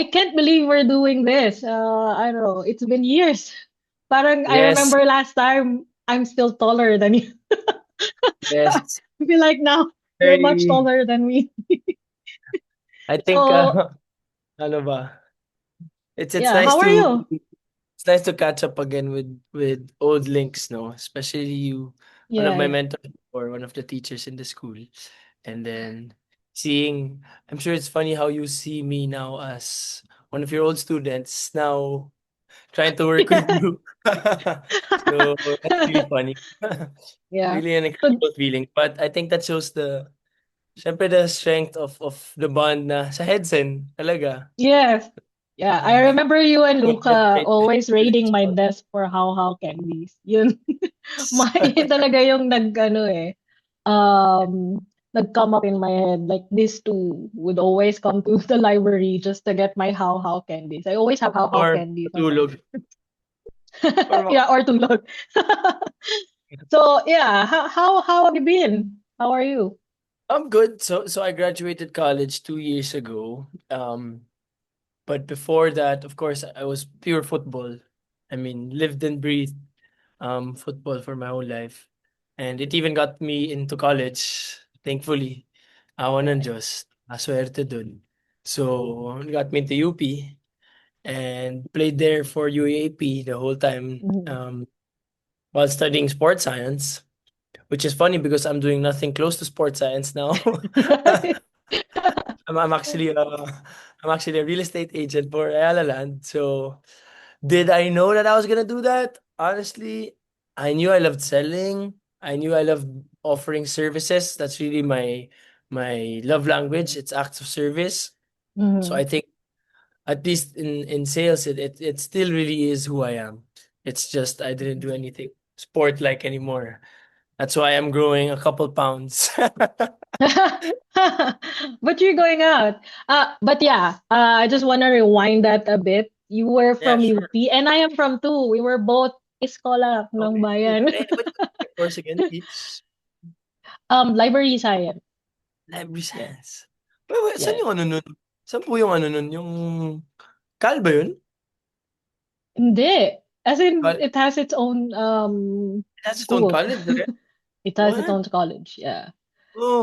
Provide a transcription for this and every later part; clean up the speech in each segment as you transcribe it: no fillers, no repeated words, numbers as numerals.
I can't believe we're doing this. I don't know. It's been years. Parang I Yes, remember last time I'm still taller than you. yes. I feel like now you're much Very, taller than me. I think, So ano ba? It's yeah, nice how are to you? it's nice to catch up again with old links, no? Especially you, one of Yeah, my yeah. mentors or one of the teachers in the school. And then seeing, I'm sure it's funny how you see me now as one of your old students now trying to work with Yeah. you. So that's really funny. Yeah. Really an So incredible feeling. But I think that shows syempre the strength of the bond na sa Hedsen talaga. yes. Yeah, I Uh, remember you and don't Luca hesitate to always share raiding this my one. desk for how candies. Yun. Yun talaga yung nag-ano eh. Nag-come up in my head. Like these two would always come to the library just to get my how candies. I always have how Or candies on my matulog. Or yeah, or tulog. So yeah, how have you been? How are you? I'm good. So I graduated college 2 years ago. But before that, of course, I was pure football. I mean, lived and breathed football for my whole life. And it even got me into college, thankfully. Awan ng Nice. Diyos. Aswerte dun. So, it got me into UP and played there for UAP the whole time Mhm. while studying sports science, which is funny because I'm doing nothing close to sports science now. I'm, I'm actually uh I'm actually a real estate agent for Ayala Land. So did I know that I was gonna do that? Honestly, I knew I loved selling. I knew I loved offering services. That's really my love language. It's acts of service. So Mhm. I think at least in sales, it still really is who I am. It's just I didn't do anything sport like anymore. That's why I'm growing a couple pounds. But you're going out. But yeah, I just want to rewind that a bit. You were Yeah, from sure. UP and I am from too. We were both Escola ng Okay. Bayan. Eh, what the course again? It's Library science. library Yes. science. Wait, saan Yes. yung ano nun? Saan po yung ano nun? Yung Cal ba yun? Hindi. As in, Cal, it has its own it has its own school. college, right? It has its What? own college. Yeah.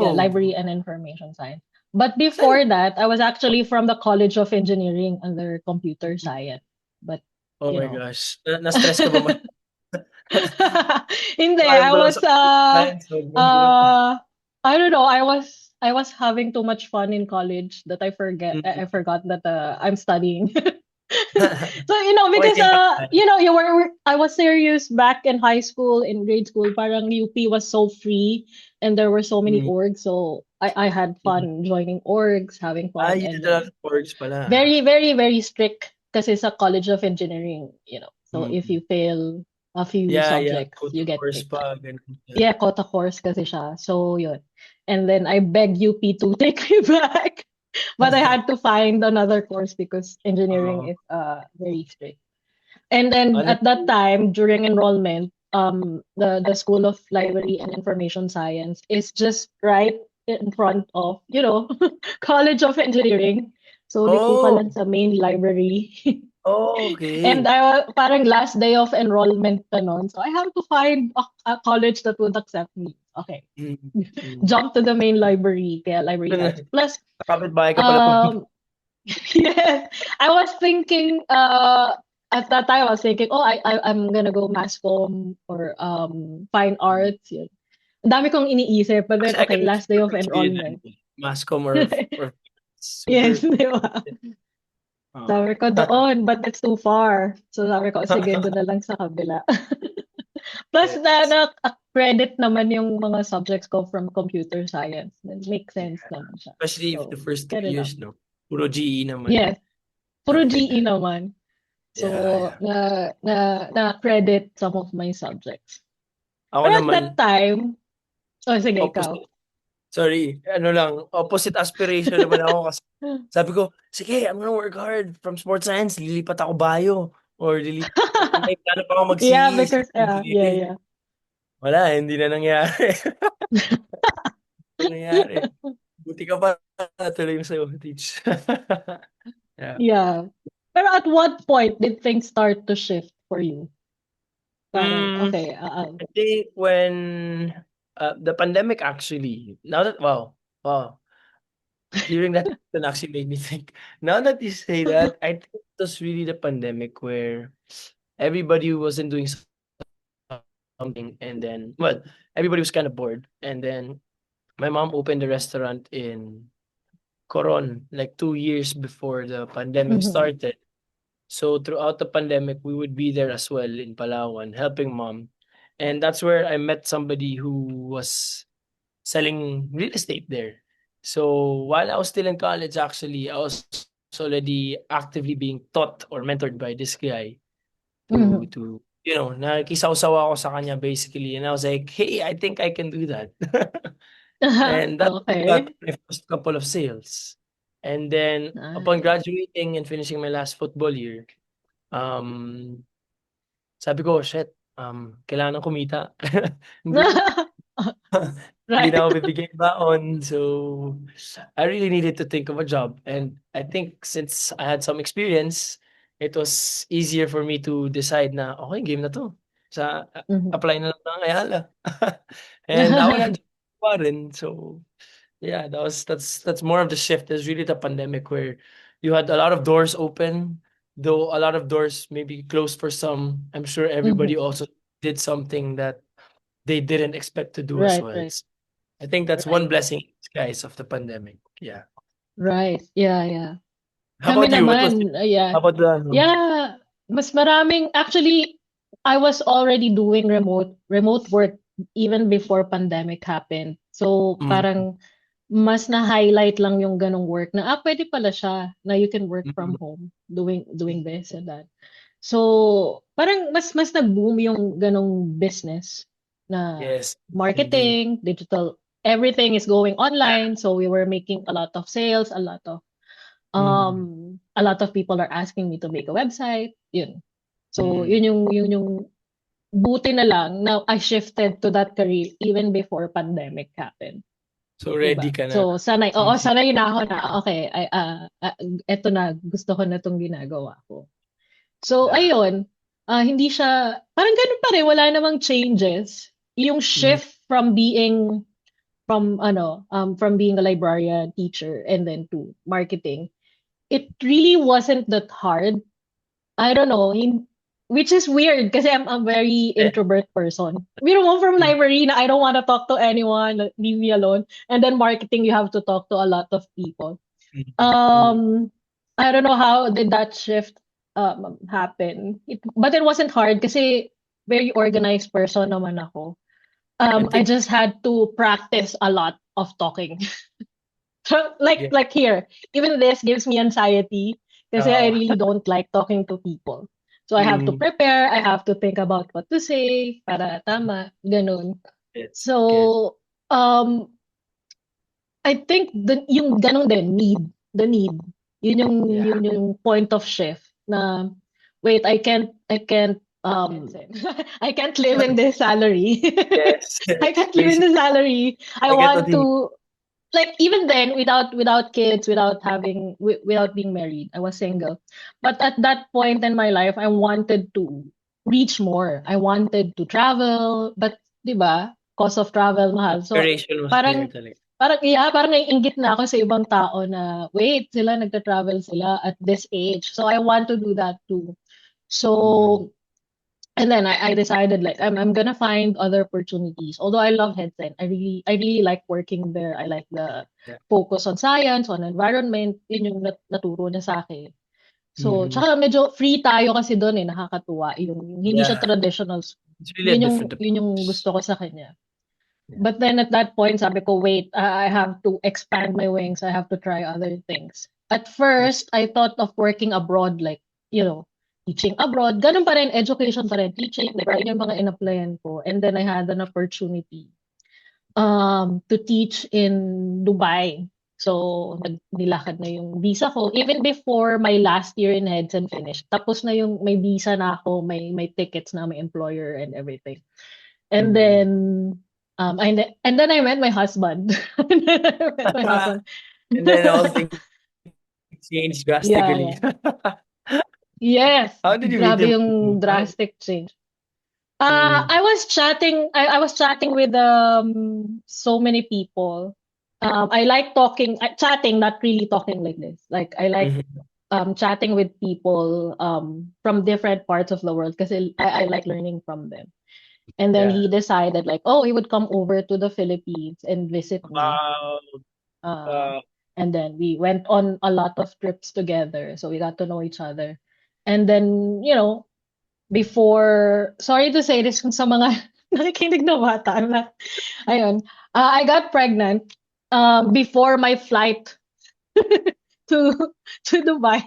Yeah, Oh. library and information science. But Saan? before that, I was actually from the College of Engineering under computer science. But, Oh you my know. gosh. Na-stress ka ba Hindi, Parang I daw was sa computer science, sobrang hirap. uh I don't know, I was having too much fun in college that I Mm. forgot that I'm studying. So, Okay, because same lang. I was serious back in high school, in grade school, parang UP was so free and there were so many Mm. orgs, so I had Mm. fun joining orgs, having Ah, fun, you and did a lot of works pala. very, very, very strict kasi sa College of Engineering, So if Mm. you fail a few Yeah, yeah. subjects, Go to you get course kicked out. pa, ganun siya. Yeah, quota course kasi siya. So, yun. And then I begged UP to take me back. But I had to find another course because engineering Oo. is very strict. And then Ano at that time, during enrollment, the School of Library and Information Science is just right in front of, College of Engineering. So, liko ka oh, lang sa main library. And okay. parang last day of enrollment pa nun. So, I have to find a college that would accept me. Okay. Mm, mm. Jump to the main library, kaya library science. Plus, Kapitbahay ka pala pumunta. um, yes, I was thinking, at that time, I was thinking, oh, I'm gonna go mass comm or fine arts. Yun. Ang dami kong iniisip, but then, Actually, I okay, can last day of picture you then. enrollment. Mascom or Yes, super. di ba? Oo. Sabi ko doon, but it's too far. So sabi ko, sige, doon na lang sa kabila. Plus, Yes. credit naman yung mga subjects ko from computer science. Then make sense Yeah. naman siya. Especially if the So, first get three it up. years, no? Puro GE naman. Yes, puro GE naman. Yeah, So, yeah. na-credit some of my subjects. Ako Pero at naman, that time, oh, sige, ikaw. opposite. Sorry, ano lang, opposite aspiration naman ako kasi sabi ko, sige, I'm gonna work hard from sports science, lilipat ako bio or may plano pa ako Yeah, mag-CE, because, civil yeah, engineering. yeah. Wala, hindi na nangyari. Hindi nangyari. Buti ka pa, tuloy mo sa'yo, teach. Yeah. Yeah. Pero at what point did things start to shift for you? Parang, Mm, okay, I think when the pandemic actually, now that wow, hearing that question actually made me think. Now that you say that, I think it was really the pandemic where everybody wasn't doing something, and then everybody was kind of bored, and then my mom opened a restaurant in Coron like 2 years before the pandemic mhm, started. So throughout the pandemic, we would be there as well in Palawan, helping mom. And that's where I met somebody who was selling real estate there. So while I was still in college, actually, I was already actively being taught or mentored by this guy mhm. to nakikisaw-saw ako sa kanya basically. And I was like, hey, I think I can do that. And that's how I got Okay. my first couple of sales. And then upon Nice. graduating and finishing my last football year, um, sabi ko, shit, kailangan kumita. Hindi hindi Right. na ako bibigyan ng baon. So, I really needed to think of a job. And I think since I had some experience, it was easier for me to decide na, okay, game na 'to. Mhm. Apply na lang ng Ayala. And ako nandiyan pa rin. So, yeah, that's more of the shift. Is really the pandemic where you had a lot of doors open, though a lot of doors maybe closed for some. I'm sure everybody Mhm. also did something that they didn't expect to do as Right, well. right, I think that's one right, blessing in disguise of the pandemic. Yeah. right. Yeah, yeah. How Kami about you? What was it? naman, How yeah. about the Yeah, mas maraming actually I was already doing remote work even before pandemic happened. So mm, parang mas na-highlight lang yung ganong work na pwede pala siya na you can work from mm, home doing this and that. So parang mas nag-boom yung ganong business na yes, agree. marketing, digital, everything is going Yeah. online. So we were making a lot of sales, Mm, a lot of people are asking me to make a website, yun. So, mm. yun yung buti na lang na I shifted to that career even before pandemic happened, So ready 'di ba? ka na. So, Mm, sanay na ako na okay, eto na gusto ko na 'tong ginagawa ko. So, yeah. ayun, hindi siya parang gano'n pa rin, wala namang changes. Yung Mm, shift from being a librarian, teacher, and then to marketing, it really wasn't that hard. I don't know, which is weird kasi I'm a very eh, introvert person. You know, from mm, library na I don't want to talk to anyone, like, leave me alone. And then marketing, you have to talk to a lot of people. true. Um, I don't know how did that shift happen. But it wasn't hard kasi very organized person naman ako. I I think just had to practice a lot of talking. yeah. Like here, even this gives me anxiety kasi I Uh, really don't like talking to people. So I have to mm, prepare, I have to think about what to say para tama, ganun. yes, good. So um I think yung ganun din the need. Yeah. Yun yung point of shift na wait, I can't I can't live in this salary. Yes. I can't live in Basic. the salary. I I get what want you mean. to like even then without kids without being married, I was single, but at that point in my life I wanted to reach more. I wanted to travel, but 'di ba, cost of travel mahal, so Inspiration was there parang talaga. parang naiinggit na ako sa ibang tao na wait, sila nagta-travel sila at this age, so I want to do that too. Mm, So and then I decided like I'm gonna find other opportunities. Although I love Headset, I really like working there. I like the yeah. focus on science, on environment. Yun yung naturo niya sa akin. So, Mhm. tsaka medyo free tayo kasi doon nakakatuwa. Yung hindi siya Yeah. traditional school. It's really a Yun different yung approach. gusto ko sa kanya. Yeah. But then at that point, sabi ko, wait, I have to expand my wings. I have to try other things. At Mm, first, I thought of working abroad, like, teaching abroad. Ganun pa rin, education pa rin, teaching, like, yun yung mga in-applyan ko. And then I had an opportunity to teach in Dubai. So, nilakad na yung visa ko. Even before my last year in Heads and finished. Tapos na yung may visa na ako, may tickets na, may employer and everything. And mm. then and then I met my husband. I met my husband. And then all things changed Yeah, drastically. yeah. Yes, How did you meet grabe him? yung How? drastic change. Mm, I was chatting with so many people. I like chatting, not really talking like this. Like I like mhm, chatting with people from different parts of the world because I like learning from them. And then yeah. he decided like, oh, he would come over to the Philippines and visit me. Wow. Uh, Wow. and then we went on a lot of trips together, so we got to know each other. And then, before, sorry to say this kung sa mga nakikinig na bata, I'm not, ayun, I got pregnant before my flight to to Dubai,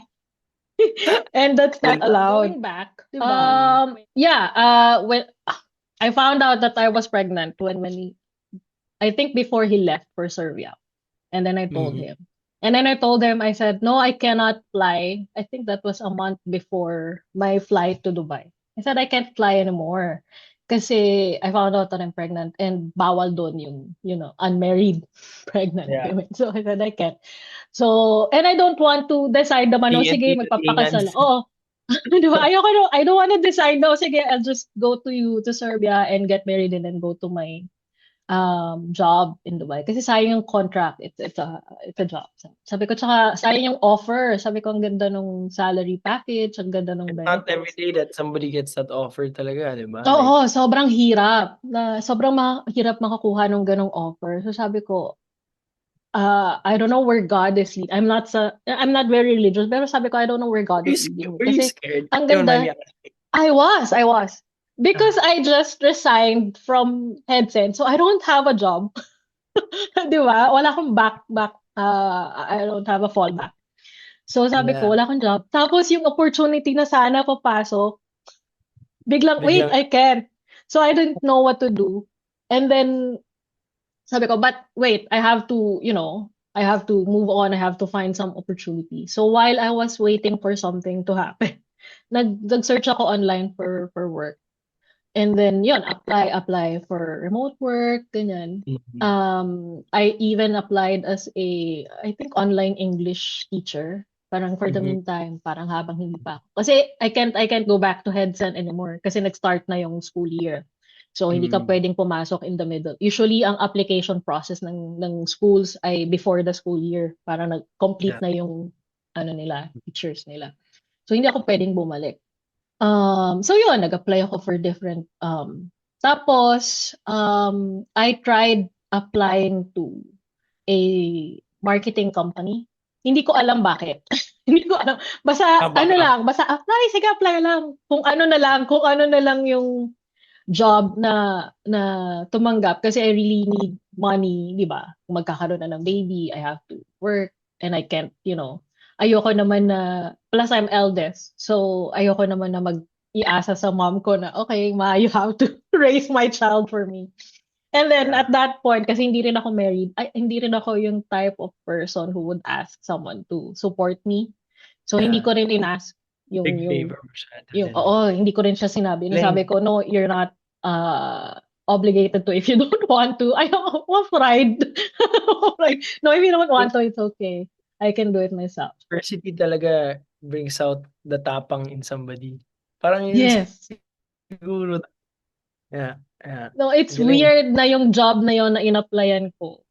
and that's not And allowed. Going back, di ba? mm, Yeah, when I found out that I was pregnant I think before he left for Serbia, and then I told mhm, him. And then I told him, I said, no, I cannot fly. I think that was a month before my flight to Dubai. I said, I can't fly anymore. Kasi I found out that I'm pregnant and bawal doon yung, unmarried pregnant yeah. women. So I said, I can't. So, and I don't want to decide naman, oh, sige, TNT to magpapakasal. Tingans. Oh, di ba? I don't want to decide, no, sige, I'll just go to Serbia and get married and then go to my job in Dubai kasi sayang yung contract, it's a job. Sabi ko, tsaka sayang yung offer, sabi ko ang ganda nung salary package, ang ganda nung It's not every benefits. day that somebody gets that offer talaga, di ba? Like, Oo, sobrang hirap sobrang hirap makakuha nung ganong offer. So sabi ko, I don't know where God is leading. I'm not very religious, pero sabi ko I don't know where God is leading me were you kasi scared? ang You don't mind me ganda. asking. I was because Ah, I just resigned from Headset, so I don't have a job. 'Di ba? Wala akong I don't have a fallback. So sabi ko, yeah. wala akong job. Tapos yung opportunity na sana papasok, biglang, wait, Biglang, I can't. So I didn't know what to do. And then sabi ko, but wait, I have to move on. I have to find some opportunity. So while I was waiting for something to happen, nag-search ako online for work. And then, yun, apply for remote work, ganyan. mhm, I even applied as I think, online English teacher. Parang for the mhm, meantime, parang habang hindi pa ako. Kasi I can't go back to Headset anymore kasi nag-start na yung school year. So, hindi ka mm, pwedeng pumasok in the middle. Usually, ang application process ng schools ay before the school year. Para yeah. nag-complete na yung, teachers nila. So, hindi ako pwedeng bumalik. So yun, nag-apply ako for different tapos I tried applying to a marketing company. Hindi ko alam bakit. Hindi ko alam. Ah, baka, Basta apply, sige apply lang. Kung ano na lang yung job na tumanggap kasi I really need money, 'di ba? Kung magkakaroon na ng baby, I have to work and I can't, ayoko naman na plus I'm eldest. So ayoko naman na mag-iasa sa mom ko na okay, ma, you have to raise my child for me. And then yeah. at that point kasi hindi rin ako married, hindi rin ako yung type of person who would ask someone to support me. So hindi Yeah. ko rin inask yung Big yung favor masyado yung din. oo, hindi ko rin siya sinabi. Lang, Nasabi ko, no, you're not obligated to if you don't want to. I don't want pride. Like, no, if you don't want to, it's okay. I can do it myself. diversity talaga brings out the tapang in somebody. Parang yun Yes. siguro. Yeah, yeah. No, it's Galing. weird na yung job na yon na in-applyan ko.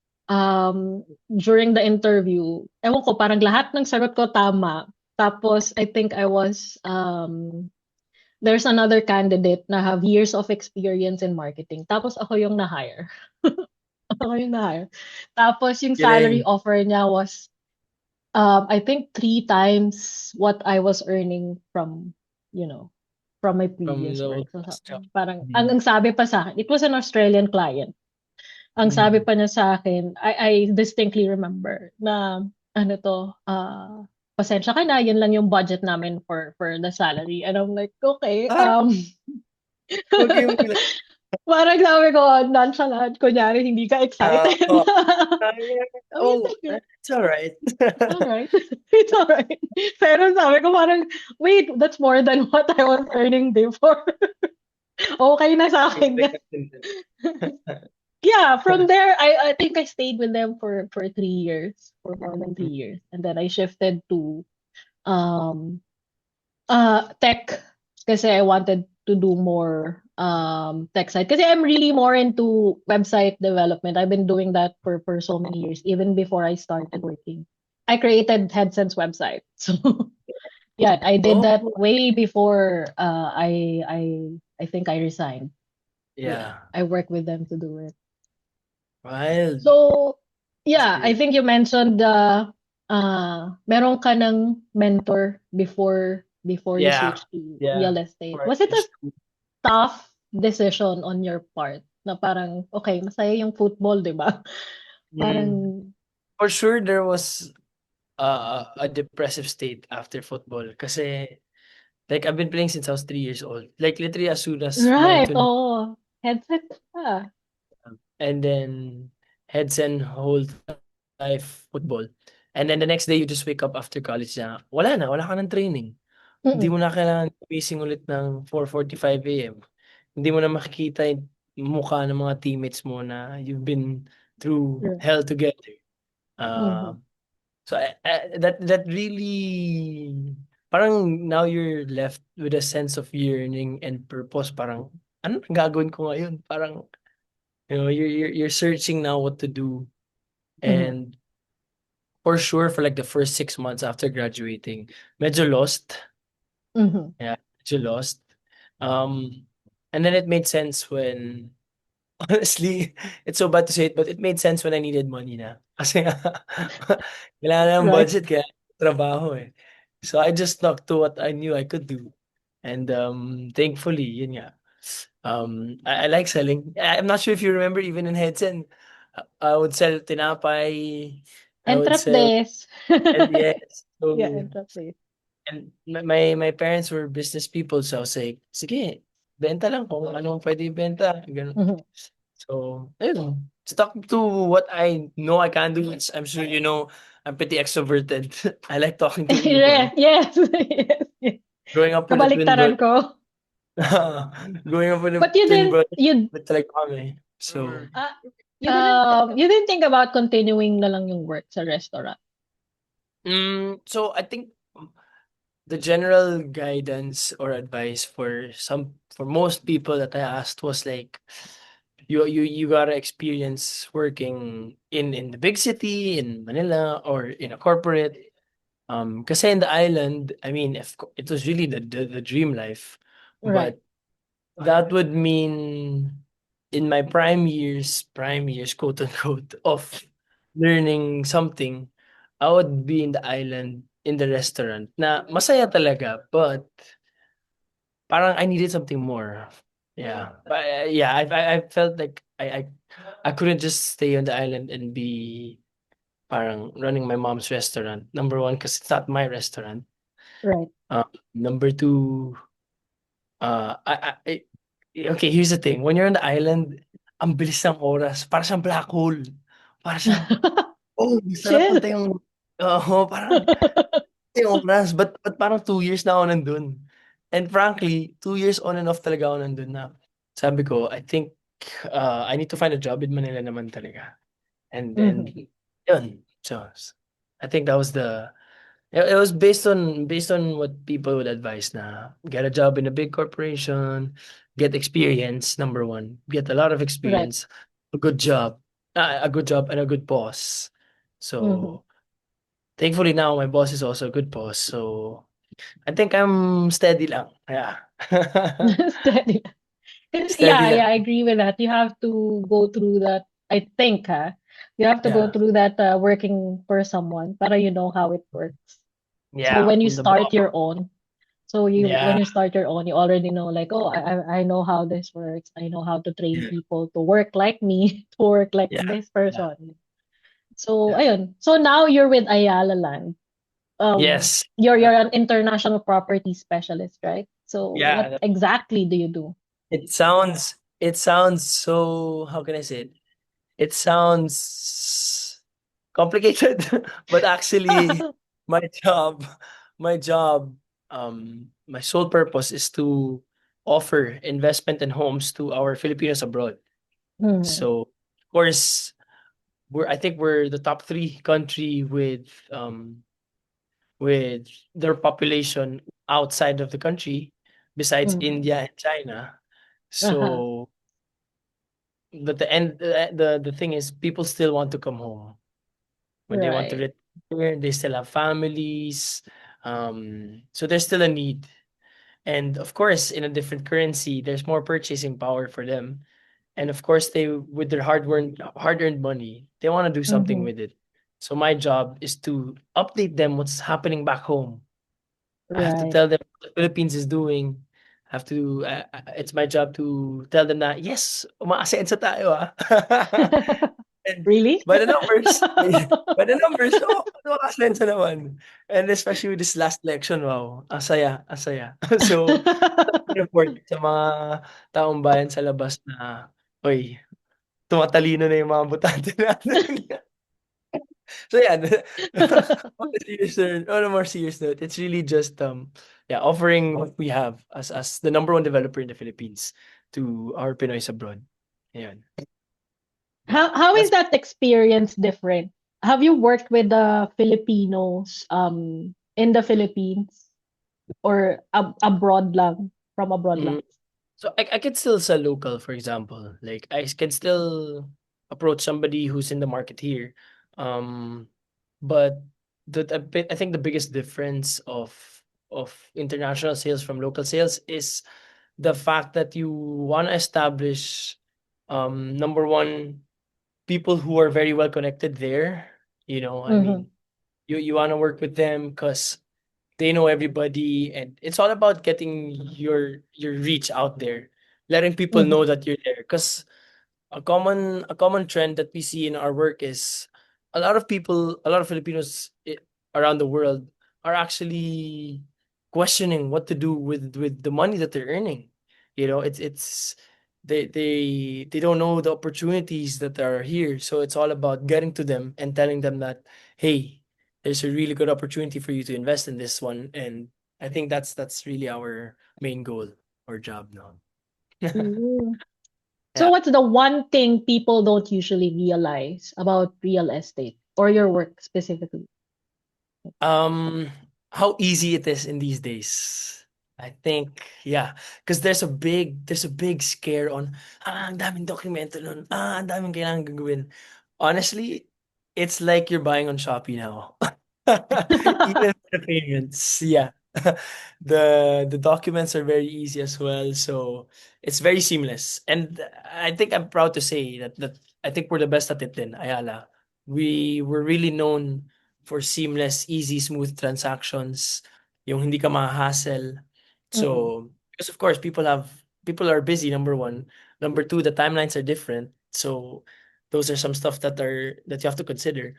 During the interview, ewan ko, parang lahat ng sagot ko tama. Tapos, I think there's another candidate na have years of experience in marketing. Tapos ako yung na-hire. Ako yung na-hire. Tapos yung salary Galing. offer niya was, I think 3 times what I was earning from my From previous the work. old So past job. parang, Mm. ang sabi pa sa akin, it was an Australian client. Ang sabi Mm. pa niya sa akin, I distinctly remember na, pasensya ka na, yun lang yung budget namin for the salary. And I'm like, okay, Ah, okay, okay lang. parang sabi ko, nonchalant, kunyari, hindi ka excited. Oh, yeah. Oh, Oh, sige. it's alright. Alright. It's alright. Pero sabi ko parang, wait, that's more than what I was earning before. Okay na sa akin yan. Expected din. yeah, from there, I think I stayed with them for 3 years, for more than 3 years, and then I shifted to um tech kasi I wanted to do more tech side kasi I'm really more into website development. I've been doing that for so many years, even before I started working. I created Headsense website. So yeah, I did Oh, that way before I think I resigned. Yeah, yeah. I work with them to do it. Wild. So, yeah, I Experience. think you mentioned meron ka ng mentor before you Yeah. switch to Yeah. real estate. For Was it high a school. tough decision on your part? Na parang, okay, masaya yung football, di ba? Mm. Parang, For sure, there was a depressive state after football. Kasi, like, I've been playing since I was 3 years old. Like, literally, as soon as right, 9 to oh, headset ka. and then heads and whole life football. And then the next day, you just wake up after college na, wala ka ng training. Hindi Mm-mm. mo na kailangan gising ulit ng 4:45 AM. Hindi mo na makikita yung mukha ng mga teammates mo na you've been through Right. hell together. Mhm. So that really parang now you're left with a sense of yearning and purpose. Parang ano ang gagawin ko ngayon? Parang you're searching now what to do. Mhm. And for sure for like the first 6 months after graduating, medyo lost. Mhm. Yeah, medyo lost. Um, and then it made sense when honestly, it's so bad to say it, but it made sense when I needed money na. Kasi nga, kailangan ng Right. budget kaya trabaho eh. So I just stuck to what I knew I could do. And thankfully, yun nga. I like selling. I'm not sure if you remember even in Hedson, I would sell tinapay, I would Entrap sell des. and yes. Yeah, So entrap des. and my parents were business people, so I was like, sige, benta lang kung anong pwede ibenta, ganun. Mhm. So, ayun, stuck to what I know I can do. Which I'm sure you know, I'm pretty extroverted. I like talking to Yeah, people. yes, yes, yes. Growing up with a twin Kabaliktaran brother, ko. growing up with a But you twin didn't brother, you but talaga kami. So, uh, you didn't think about continuing na lang yung work sa restaurant. so I think the general guidance or advice for most people that I asked was like you gotta experience working in the big city in Manila or in a corporate. Kasi in the island, I mean, if it was really the dream life, Right. but that would mean in my prime years, quote unquote, of learning something, I would be in the island in the restaurant na masaya talaga, but parang I needed something more. Yeah. But, yeah, I felt like I couldn't just stay on the island and be parang running my mom's restaurant. Number one, because it's not my restaurant. Right. Number two, okay, here's the thing. When you're on the island, ang bilis ng oras. Para siyang black hole. Para siyang, oh, sarap Chill. punta yung, oo, parang yung oras. But parang 2 years na ako nandun. And frankly, 2 years on and off talaga ako nandun na. Sabi ko, I think I need to find a job in Manila naman talaga. And Mhm. yun. So, I think that was it was based on what people would advise na get a job in a big corporation, get experience, number one, get a lot of Right. experience, a good job and a good boss. Mhm. So thankfully now my boss is also a good boss. So I think I'm steady lang. Yeah. Steady. Steady Yeah, lang. yeah, I agree with that. You have to go through that. I think, you have to go Yeah. through that working for someone para you know how it works. So Yeah. when you From the start bottom. your own, so you when Yeah. you start your own, you already know like, oh, I know how this works. I know how to train people to work like me, to work like Yeah. this Yeah. person. So Yeah. ayun. So now you're with Ayala Land. Yes. You're an international property specialist, right? So what Yeah. exactly do you do? It sounds so, how can I say it? It sounds complicated, but actually my job, my job, my sole purpose is to offer investment in homes to our Filipinos abroad. Mhm. So course, I think we're the top three country with their population outside of the country, besides Mhm. India and China. Uh-huh. So, but the thing is, people still want to come home when they want to Right. return. They still have families, so there's still a need. And of course, in a different currency, there's more purchasing power for them. And of course, they with their hard-earned money, they want to do something Mm-hmm. with it. So my job is to update them what's happening back home. I have to Right. tell them what the Philippines is doing. I have to it's my job to tell them that, "Yes, umaasenso tayo, ah." And Really? by the numbers, by the numbers, oo, umaasenso naman. And especially with this last election, wow, ang saya, ang saya. So, report sa mga taong bayan sa labas na, "Uy, tumatalino na yung mga botante natin." So yeah, on a more serious note, it's really just yeah, offering what we have as the number one developer in the Philippines to our Pinoys abroad. Ayan. Yeah. How is That's that experience different? Have you worked with the Filipinos in the Philippines or abroad lang, from abroad lang? mm, so I can still sell local, for example. Like I can still approach somebody who's in the market here. Um but I think the biggest difference of international sales from local sales is the fact that you want to establish number one, people who are very well connected there. I Mm-hmm. mean, you want to work with them because they know everybody, and it's all about getting your reach out there, letting people Mm-hmm. know that you're there. Because a common trend that we see in our work is a lot of Filipinos around the world are actually questioning what to do with the money that they're earning. It's they don't know the opportunities that are here. So it's all about getting to them and telling them that, hey, there's a really good opportunity for you to invest in this one. And I think that's really our main goal or job now. Mm. So Yeah. what's the one thing people don't usually realize about real estate or your work specifically? Um, how easy it is in these days. I think, yeah, because there's a big scare on, ang daming dokumento nun, ang daming kailangan gagawin. Honestly, it's like you're buying on Shopee now. Even for the payments, yeah. The documents are very easy as well, so it's very seamless. And I think I'm proud to say that I think we're the best at it then, Ayala. We were really known for seamless, easy, smooth transactions, yung hindi ka maha-hassle. Mm-mm. So, because of course people are busy, number one. Number two, the timelines are different. So those are some stuff that you have to consider.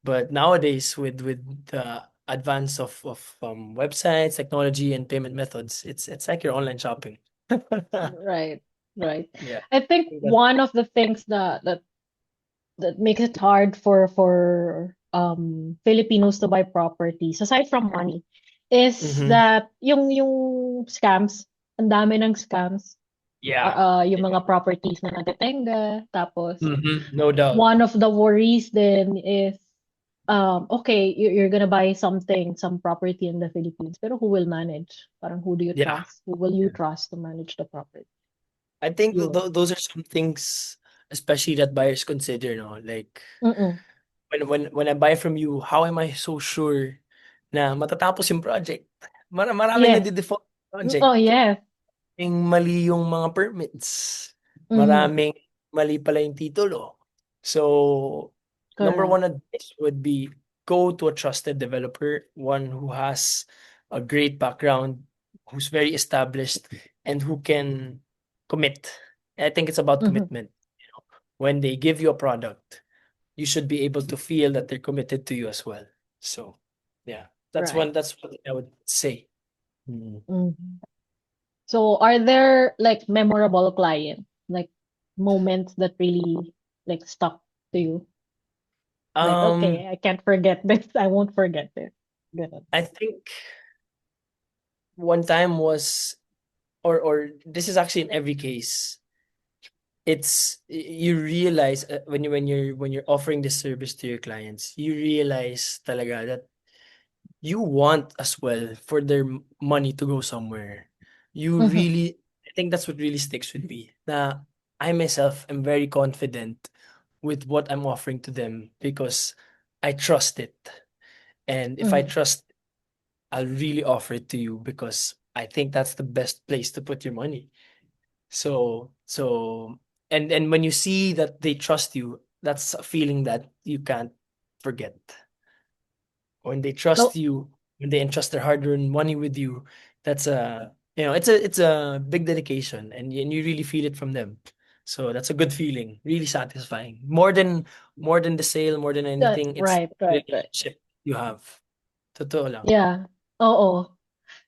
But nowadays with the advance of websites, technology and payment methods, it's like your online shopping. Right, right. Yeah. I think one of the things that makes it hard for Filipinos to buy properties aside from money is Mm-hmm. that yung scams, ang dami ng scams, Yeah. yung mga properties na nagtetenga, tapos Mm-hmm. No doubt. one of the worries then is okay, you're gonna buy some property in the Philippines, pero who will manage? Parang who do you Yeah. trust? Who will you trust to manage the property? I think Yun. those are some things, especially that buyers consider, no? Like Mm-mm. when I buy from you, how am I so sure na matatapos yung project? Maraming Yes. nade-default Oh, project. yes. Maraming mali yung mga permits. Mm-hmm. Maraming mali pala yung titulo. So, number Correct. one advice would be go to a trusted developer, one who has a great background, who's very established, and who can commit. I think it's about Mm-hmm. commitment. When they give you a product, you should be able to feel that they're committed to you as well. So, yeah, Right. that's what I would say. Mm. Mm-hmm. So are there like memorable clients, like moments that really like stuck to you? Like, Um, okay, I can't forget this. I won't forget this. Good. I think one time was, or this is actually in every case. you realize when you're offering this service to your clients, you realize talaga that you want as well for their money to go somewhere. You Mm-hmm. really, I think that's what really sticks with me. Na I myself am very confident with what I'm offering to them because I trust it. And if I Mm-hmm. trust, I'll really offer it to you because I think that's the best place to put your money. So and when you see that they trust you, that's a feeling that you can't forget. When they trust So you, when they entrust their hard-earned money with you, that's it's a big dedication, and you really feel it from them. So that's a good feeling, really satisfying. More than the sale, more than anything, it's right, the right, right. relationship you have. Totoo lang. Yeah. Oo.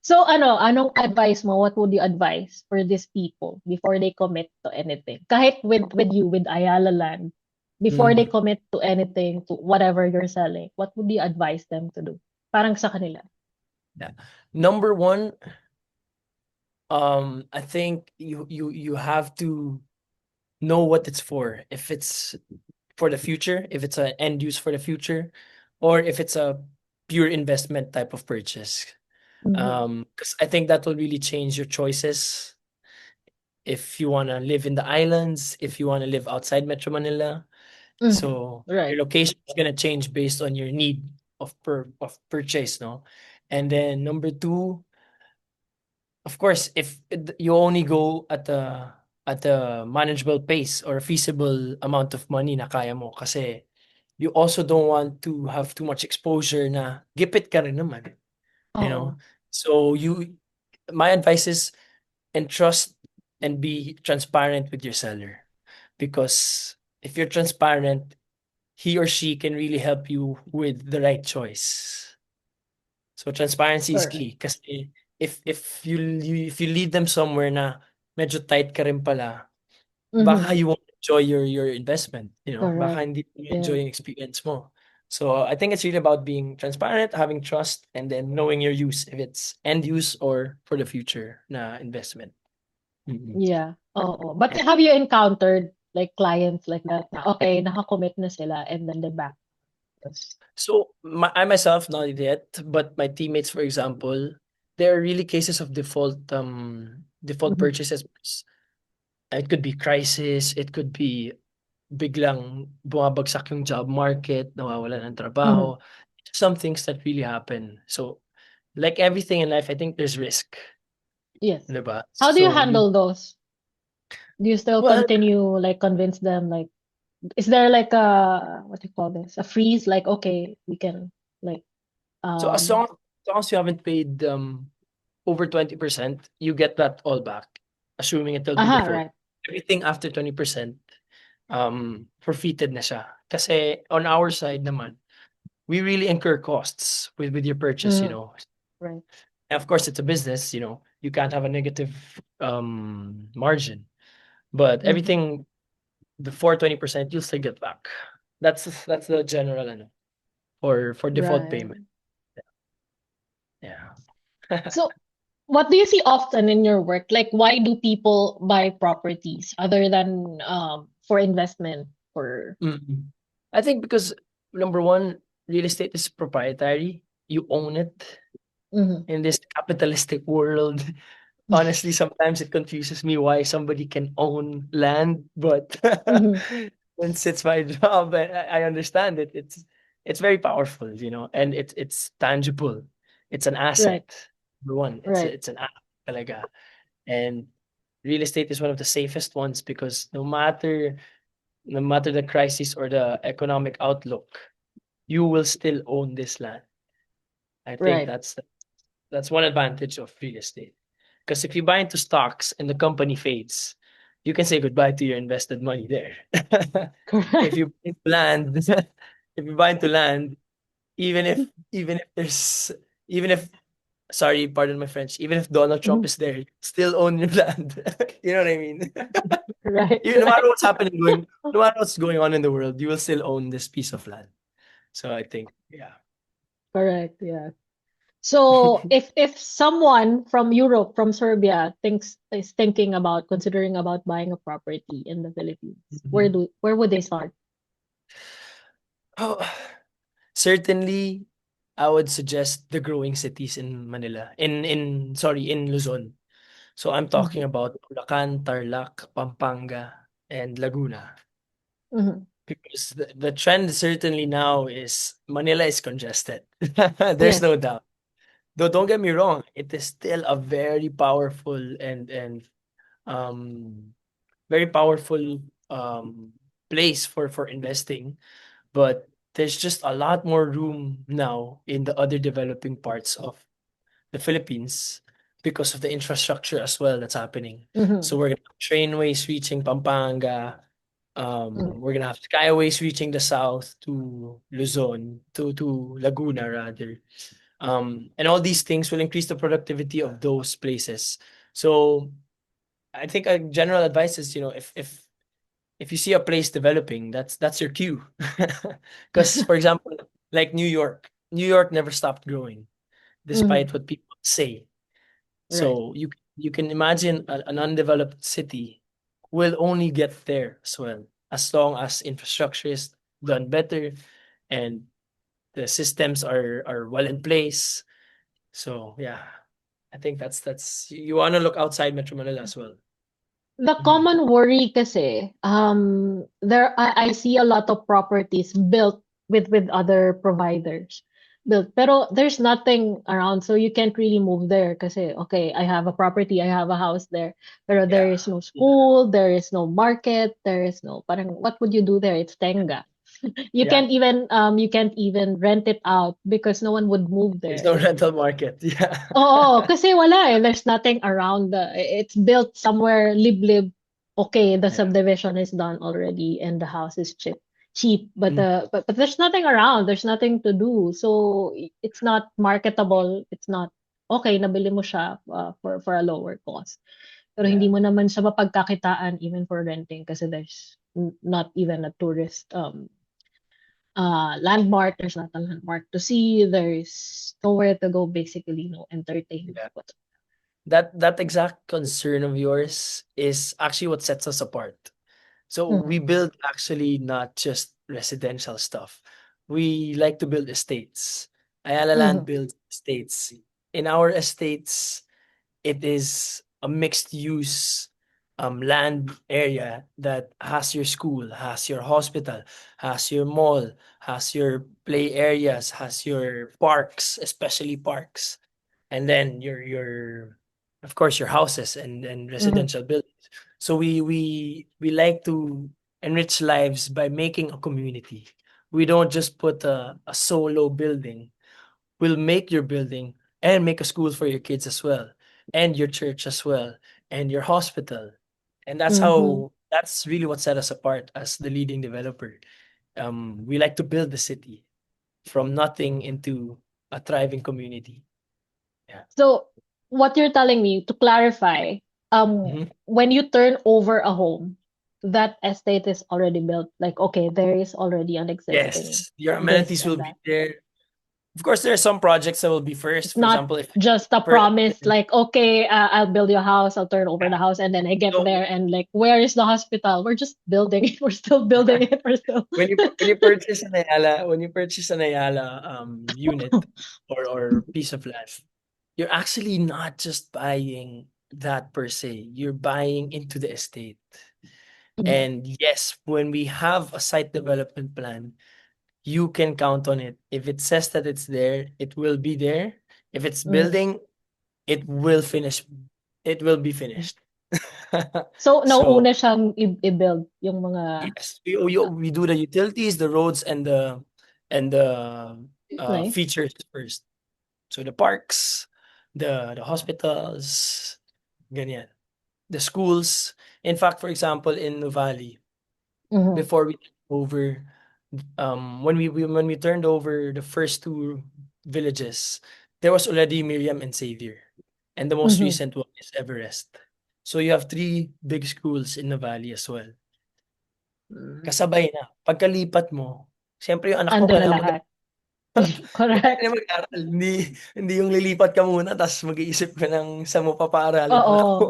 So anong advice mo? What would you advise for these people before they commit to anything? Kahit with you, with Ayala Land, before they Mm, commit to anything, to whatever you're selling, what would you advise them to do? Parang sa kanila. yeah. Number one, I think you have to know what it's for. If it's for the future, if it's an end use for the future, or if it's a pure investment type of purchase. Mhm. 'Cause I think that will really change your choices if you wanna live in the islands, if you wanna live outside Metro Manila. Mhm. So your Right. location is gonna change based on your need of purchase, no? And then number two, of course, if you only go at a manageable pace or feasible amount of money na kaya mo kasi you also don't want to have too much exposure na gipit ka rin naman, you know? Oo. So my advice is entrust and be transparent with your seller because if you're transparent, he or she can really help you with the right choice. So transparency is Correct. key kasi if you lead them somewhere na medyo tight ka rin pala, baka Mhm. you won't enjoy your investment, baka Correct. hindi mo Yeah. enjoy yung experience mo. So I think it's really about being transparent, having trust, and then knowing your use, if it's end use or for the future na investment. Mm. Yeah. Oo. But Yeah. have you encountered like clients like that na okay, nakakommit na sila and then they back us? So I myself not yet, but my teammates, for example, there are really cases of default Mhm. purchases. It could be crisis, it could be biglang bumabagsak yung job market, nawawalan ng Mhm. trabaho. Some things that really happen. So, like everything in life, I think there's risk, Yes. 'di ba? How do you So you handle those? Do you still well, continue like convince them like is there like a what do you call this? A freeze like okay, we can like so as long as you haven't paid over 20%, you get that all back, assuming it will be aha, default. right. Everything after 20%, forfeited na siya. Kasi on our side naman, we really incur costs with your purchase, you Mm, know. right. And of course, it's a business, you can't have a negative margin. But Mhm. everything before 20%, you'll still get back. That's the general ano, for default Right. payment. Yeah. So what do you see often in your work? Like why do people buy properties other than for investment for Mm. I think because number one, real estate is proprietary. You own it Mhm. in this capitalistic world. Honestly, sometimes it confuses me why somebody can own land, but Mhm. since it's my job, I understand it. It's very powerful, and it's tangible. It's an asset. Right. Number one, it's Right. it's an asset talaga. And real estate is one of the safest ones because no matter the crisis or the economic outlook, you will still own this land. I think Right. that's one advantage of real estate. Because if you buy into stocks and the company fades, you can say goodbye to your invested money there. If Correct. you buy into land, if you buy into land, even if even if there's even if sorry, pardon my French, even if Donald Trump Mhm. is there, you still own your land. You know what I mean? Right. No matter Right. no matter what's going on in the world, you will still own this piece of land. So I think, yeah. Correct. Yeah. So if someone from Europe, from Serbia, is thinking about considering about buying a property in the Philippines, Mhm. where would they start? Oh, certainly, I would suggest the growing cities in Manila, in Luzon. So I'm talking Mhm, about Bulacan, Tarlac, Pampanga, and Laguna. mhm. Because the trend certainly now is Manila is congested. There's Yes. no doubt. Though don't get me wrong, it is still a very powerful and um very powerful place for investing. But there's just a lot more room now in the other developing parts of the Philippines because of the infrastructure as well that's happening. So Mhm, we're gonna have trainways reaching Pampanga. mhm, We're gonna have skyways reaching the south to Luzon, to Laguna rather. And all these things will increase the productivity of those places. So I think a general advice is, if you see a place developing, that's your cue. Because, for example, like New York never stopped growing, despite mhm. what people say. Right. So you can imagine an undeveloped city will only get there as well, as long as infrastructure is done better and the systems are well in place. So yeah, I think that's you want to look outside Metro Manila as well. The Mhm. common worry kasi, I see a lot of properties built with other providers built, pero there's nothing around, so you can't really move there kasi, okay, I have a property, I have a house there, pero there Yeah, is no yeah, school, there is no market, there is no, parang, what would you do there? It's Tenga. yeah. You can't even rent it out because no one would move There's there. no rental market. Yeah, Oo, kasi wala eh. There's nothing around it's built somewhere liblib. Okay, the yeah. subdivision is done already and the house is cheap, but Mm, but there's nothing around. There's nothing to do. So it's not marketable. It's not okay, nabili mo siya for a lower cost. Pero yeah. hindi mo naman siya mapagkakitaan even for renting kasi there's not even a tourist landmark. There's not a landmark to see. There's nowhere to go, basically, no entertainment. Yeah. That exact concern of yours is actually what sets us apart. So we Mhm, build actually not just residential stuff. We like to build estates. Ayala Land mhm, builds estates. In our estates, it is a mixed use land area that has your school, has your hospital, has your mall, has your play areas, has your parks, especially parks, and then your of course your houses and mhm, residential buildings. So we like to enrich lives by making a community. We don't just put a solo building. We'll make your building and make a school for your kids as well, and your church as well, and your hospital. And mhm. that's really what set us apart as the leading developer. We like to build the city from nothing into a thriving community. Yeah. So what you're telling me, to clarify, Mhm. when you turn over a home, that estate is already built. Like, okay, there is already an existing Yes, your this amenities will and be that. there. Of course, there are some projects that will be It's first. For not example, if just a first, promise, like, okay, I'll build your house, I'll turn over yeah, the house, and then I get so there and like, where is the hospital? We're just building it. We're still building it. We're still. when you purchase an Ayala unit or piece of land, you're actually not just buying that per se. You're buying into the estate. Mhm, And yes, when we have a site development plan, you can count on it. If it says that it's there, it will be there. If it's mhm. building, it will finish. It will be finished. So, So nauuna siyang i-build yung mga. yes, we do the utilities, the roads, and the Nice. features first. So the parks, the hospitals, ganyan. The schools. In fact, for example, in Nuvali, Mhm, before we took over, when we turned over the first two villages, there was already Miriam and Xavier, and the most mhm. recent one is Everest. So you have three big schools in the valley as well. Mm. Kasabay na. Pagkalipat mo, siyempre yung anak mo Andun na kailangan lahat. Kaya ka Correct. na mag-aral, hindi yung lilipat ka muna tapos mag-iisip ka ng saan mo papaaralin ang anak mo. Oo.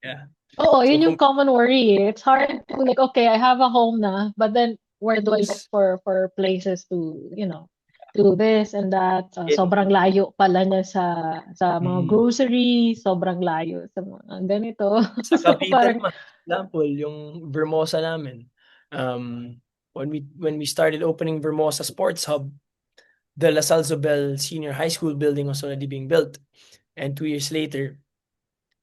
Yeah. Oo, So yun yung kung common worry. It's hard to like, okay, I have a home na, but then where do I look for places to, do this and that? Sobrang in layo pala niya sa mga mm, groceries, sobrang layo sa mga ganito. sa So Cavite parang, naman, example, yung Vermosa namin. Um, when we started opening Vermosa Sports Hub, the La Salle Zobel Senior High School building was already being built. And 2 years later,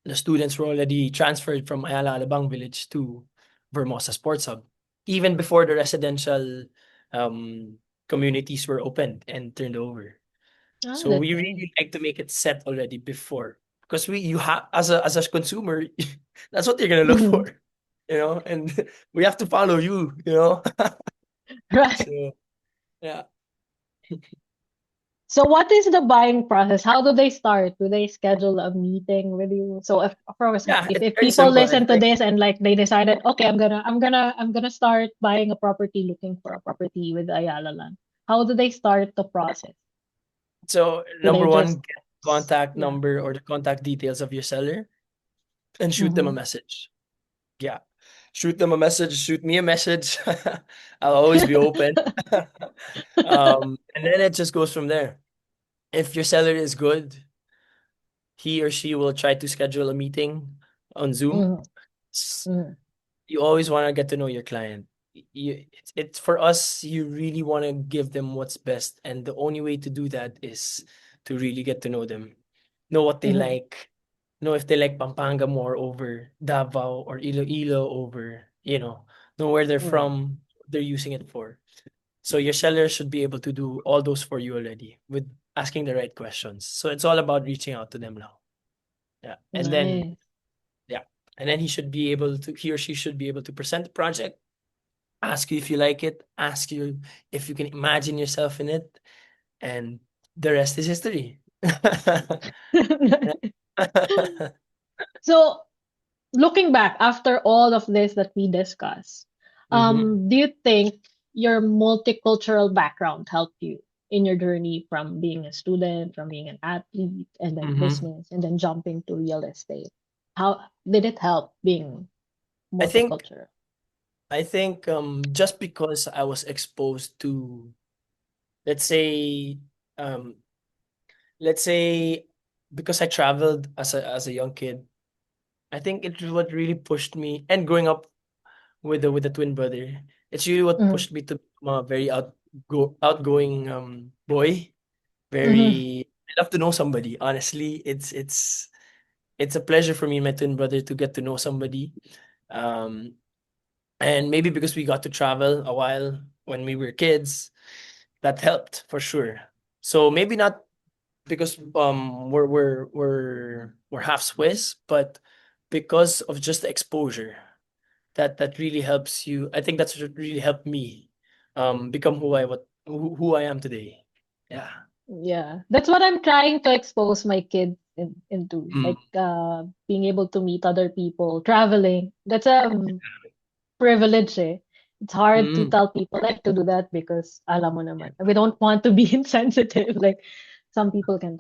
the students were already transferred from Ayala Alabang Village to Vermosa Sports Hub, even before the residential um, communities were opened and turned over. So that's we nice. really like to make it set already before, because you have as a consumer, that's what you're gonna look Mhm. for, and we have to follow you. Right. So yeah. So what is the buying process? How do they start? Do they schedule a meeting with you? So if for Yeah, if, it's if very people simple. I listen to think this and like they decided, okay, I'm gonna start buying a property, looking for a property with Ayala Land. How do they start the process? so. Do Number they one, just get contact yeah. number or the contact details of your seller and shoot them a Mm-hmm. message. Yeah. Shoot them a message, shoot me a message. I'll always be open. And then it just goes from there. If your seller is good, he or she will try to schedule a meeting on Zoom. Mm-hmm. S- Mm-hmm. You always want to get to know your client. It's for us, you really want to give them what's best. And the only way to do that is to really get to know them, know what they Mm-hmm. like, know if they like Pampanga more over Davao or Iloilo over, know where they're Right. from, what they're using it for. So your seller should be able to do all those for you already with asking the right questions. So it's all about reaching out to them now. Yeah. And then, Nice. yeah. And then he or she should be able to present the project, ask you if you like it, ask you if you can imagine yourself in it, and the rest is history. So looking back after all of this that we discussed, hmm do you think your multicultural background helped you in your journey from being a student, from being an athlete, and then hmm business, and then jumping to real estate? How did it help being I think multicultural? just because I was exposed to, let's say um let's say because I traveled as a young kid, I think it was what really pushed me, and growing up with a twin brother, it's really what Mm-hmm. pushed me to become a very outgoing boy. Mm-hmm. Very I love to know somebody. Honestly, it's a pleasure for me and my twin brother to get to know somebody. Um and maybe because we got to travel a while when we were kids, that helped for sure. So maybe not because we're half Swiss, but because of just the exposure, that really helps you. I think that's what really helped me become who I am today. Yeah. Yeah, that's what I'm trying to expose my kids into, Mm, like being able to meet other people, traveling. That's a privilege eh. It's hard to mm, tell people like to do that because alam mo naman, we don't want to be insensitive. Like some people can't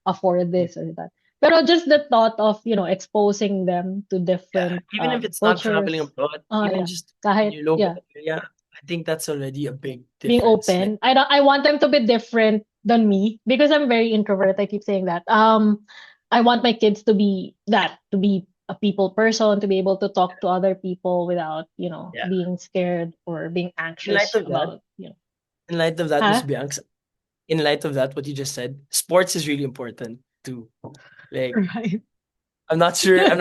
afford yeah. this or that. Pero just the thought of, exposing them to Yeah. different Even if it's not traveling cultures. abroad, even Yeah. just in Kahit, your local yeah, area, I think that's already a big being difference. Like, open. I want them to be different than me because I'm very introvert. I keep saying that. I want my kids to be that, to be a people person, to be able to talk to other people without, yeah. being scared or being In light anxious of that, about, in light of that, Miss huh? Bianx, in light of that, what you just said, sports is really important too. Like, Right. I'm not sure if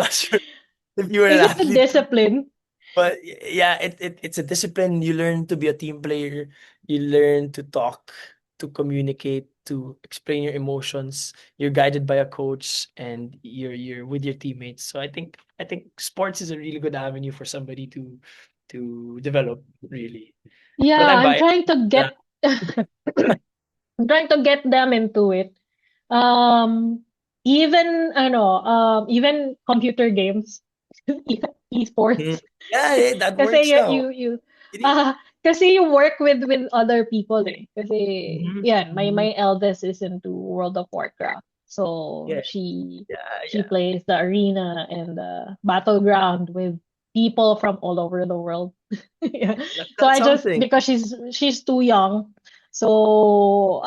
you were an It's just a athlete, discipline. but yeah, it's a discipline. You learn to be a team player. You learn to talk, to communicate, to explain your emotions. You're guided by a coach, and you're with your teammates. So I think sports is a really good avenue for somebody to develop really. Yeah, But I'm I'm biased. trying to Yeah. get I'm trying to get them into it. Um, even computer games, Mm. esports. Yeah, that Kasi works you now. you you It is. Kasi you work with other people eh. Kasi yan, Mhm. my eldest is into World of Warcraft. So Yeah, yeah, she yeah. plays the arena and the battleground with people from all over the world. Yeah. So That's I just something. because she's too young, so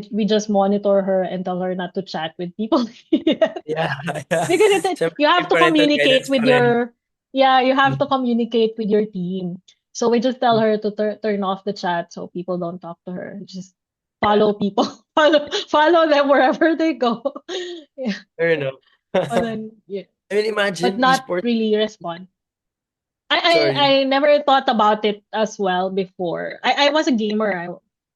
we just monitor her and tell her not to chat with people. Yeah. Yeah, yeah. Because Siyempre you may have to parental communicate guidance with pa rin. your yeah, you have to Mm. communicate with your team. So we just tell her to turn off the chat so people don't talk to her. Just Yeah, follow people, follow them wherever they go. Yeah, fair enough. and then yeah, I mean, but imagine not esports. really respond. Sorry. I never thought about it as well before. I was a gamer. I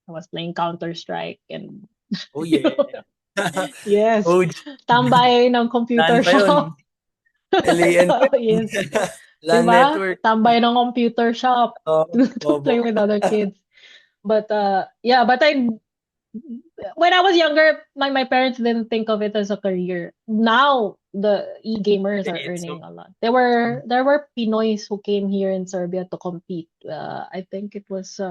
was playing Counter Strike and Oh, you yeah. know, yes, OG. tambay ng LAN computer pa yun. shop. LAN pa yun. Yes. LAN 'Di ba? network. Tambay ng computer shop Oo, to opo. play with other kids. But yeah, but I when I was younger, my parents didn't think of it as a career. Now the e-gamers are It's so earning a lot. There were Pinoys who came here in Serbia to compete. I think it was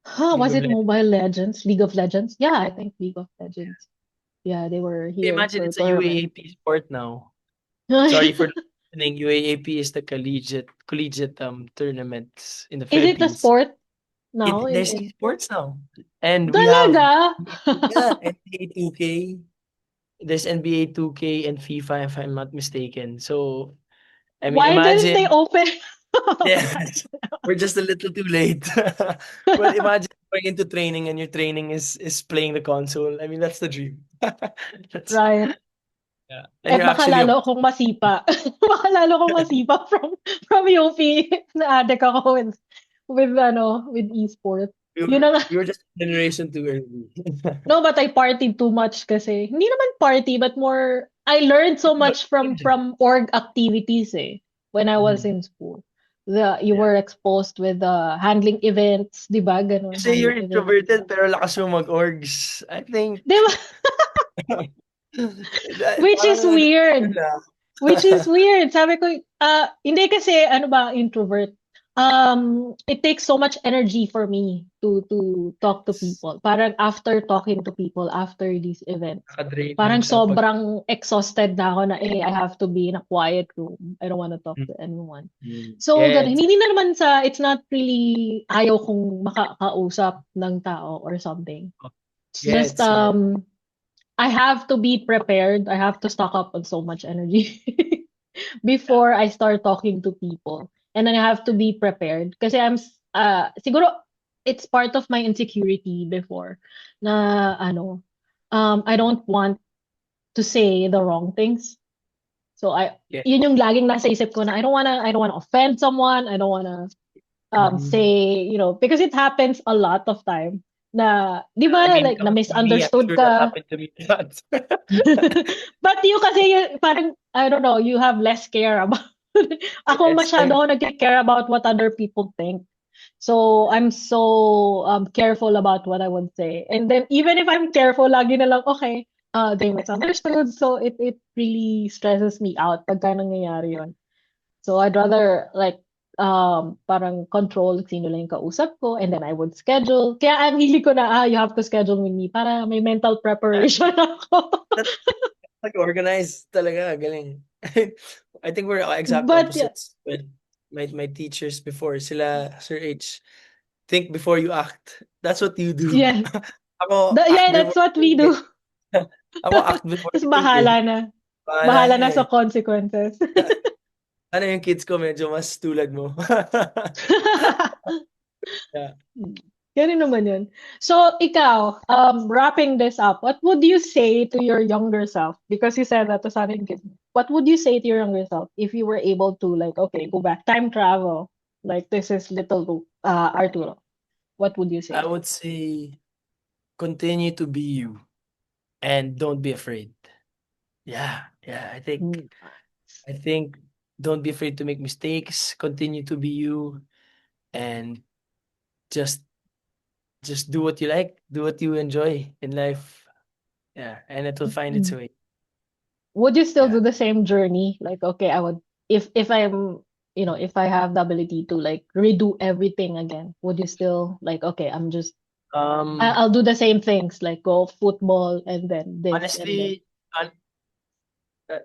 League was of it Legends. Mobile Legends? League of Legends? Yeah, I think League of Legends. Yeah, they were here Imagine for a it's a tournament. UAAP sport now. Sorry for listening. UAAP is the collegiate tournaments in the Is it a Philippines. sport now There's in esports now. And we have Talaga? yeah, NBA 2K. There's NBA 2K and FIFA if I'm not mistaken. So I mean Why didn't they imagine open? yes, we're just a little too late. But imagine going into training and your training is playing the console. I mean that's the dream. That's Right. yeah. And At you're baka actually a lalo akong masipa. Baka lalo akong masipa from UP. Na-addict ako with esports. we Yun were na nga. we were just a generation too early. No, but I partied too much kasi. Hindi naman party, but more, I learned so But much from org activities eh, when I was mhm, in school. You yeah. were exposed with handling events, di ba? You Ganun, say you're handling events. introverted pero lakas mo mag-orgs. I think Di ba? Which is parang ano weird. na. Which is weird. Sabi ko, hindi kasi, ano ba, introvert. It takes so much energy for me to talk to people. Parang after talking to people, after these events, Nakaka-draining parang siya pag sobrang exhausted na ako na, I have to be in a quiet room. I don't want to talk to anyone. So, ganun. Yes. Hindi na naman it's not really ayaw kong makakausap ng tao or something. It's just, Gets, get. I have to be prepared. I have to stock up on so much energy Yeah. before I start talking to people. And then I have to be prepared. Kasi siguro, it's part of my insecurity before na, I don't want to say the wrong things. So Yeah. yun yung laging nasa isip ko na I don't wanna offend someone. I don't wanna Mhm. say, because it happens a lot of time na, di I ba, mean, like, na coming from me, I'm misunderstood sure that ka. happened to me once. But you kasi, parang, I don't know, you have less care about, ako Yes, masyado ako nag-care about what other people think. So, I'm so careful about what I would say. And then, even if I'm careful, lagi na lang, okay, they misunderstood. So, it really stresses me out pagka nangyayari yun. So I'd rather like parang control sino lang yung kausap ko and then I would schedule. Kaya ang hili ko na you have to schedule with me para may mental preparation ako. that's like organized talaga, galing. I think we're exact But yeah, opposites with my teachers before. Sila, Sir H, think before you act. That's what you do. yeah, Ako, act that's before what you we think eh. do. Ako, act before Tapos you think eh. bahala na. Bahala Bahala na na eh. sa consequences. Ano yung kids ko medyo mas tulad mo. Yeah. Ganun naman yun. So, ikaw, wrapping this up, what would you say to your younger self? Because you said that to sa akin, what would you say to your younger self if you were able to, like, okay, go back, time travel, like, this is little Arturo. What would you I say? would say continue to be you and don't be afraid. Yeah, yeah. Mm. I think don't be afraid to make mistakes. Continue to be you and just just do what you like, do what you enjoy in life. Yeah, and it will find its Mm. way. Would you still Yeah. do the same journey? Like, okay, I would, if I'm if I have the ability to like redo everything again, would you still like, okay, Um, I'll do the same things, like go football and then this and then. honestly, hon-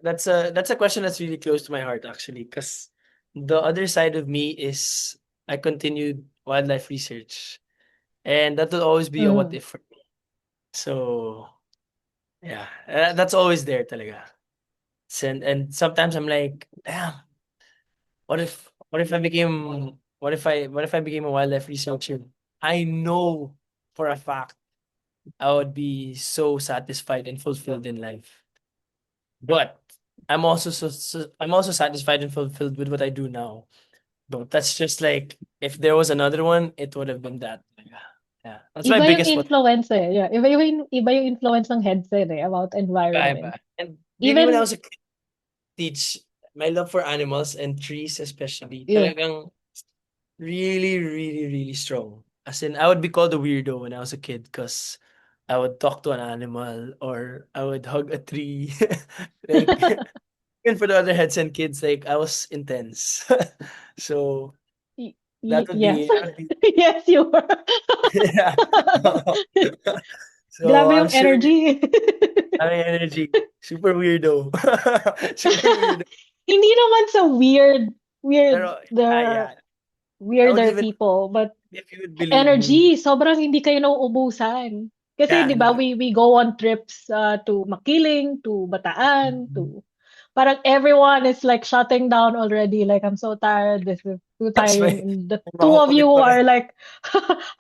that's a question that's really close to my heart actually, because the other side of me is I continued wildlife research, and that will always be a what Mm. if for me. So yeah, that's always there talaga. And sometimes I'm like, damn, what if I became a wildlife researcher? I know for a fact I would be so satisfied and fulfilled in life. But I'm also satisfied and fulfilled with what I do now. But that's just like if there was another one, it would have been that. Yeah. That's my Iba yung biggest what influence eh. Yeah, iba yung influence ng headset eh about iba. environment. And really when I Even was a kid, teach my love for animals and trees especially, yeah. talagang really, really, really strong. As in, I would be called a weirdo when I was a kid because I would talk to an animal or I would hug a tree. Like, even for the other heads and kids, like, I was intense. So, Yes. that would be, Yes, you were. yeah. So, Grabe I'm yung sure energy. my energy, super weirdo. Super weirdo. Hindi naman sa weird, Pero, the yeah. I would weirder even, people, but if you would believe me, energy, sobrang hindi kayo nauubusan. Kasi yeah, 'di ba we go on trips to Makiling, to Bataan, to parang everyone is like shutting down already. Like I'm so tired. This is too that's tiring. And the may two of you makukulit pa are kayo. like,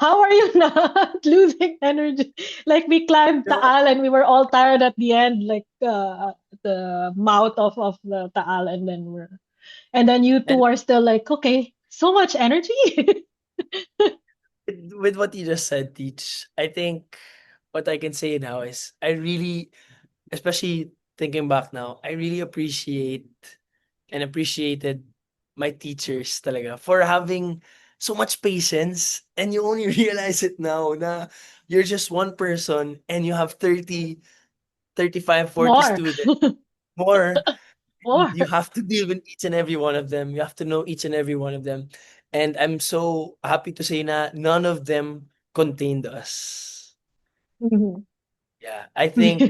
how are you not losing energy? Like we climbed Taal and we were all tired at the end, like the mouth of the Taal, and then you two And are still like, okay, so much energy. with what you just said, Teach, I think what I can say now is I really, especially thinking back now, I really appreciated my teachers talaga for having so much patience, and you only realize it now na you're just one person and you have 30, 35, 40 More. students more. More. You have to deal with each and every one of them. You have to know each and every one of them. And I'm so happy to say na none of them contained us. Mhm. Yeah, I think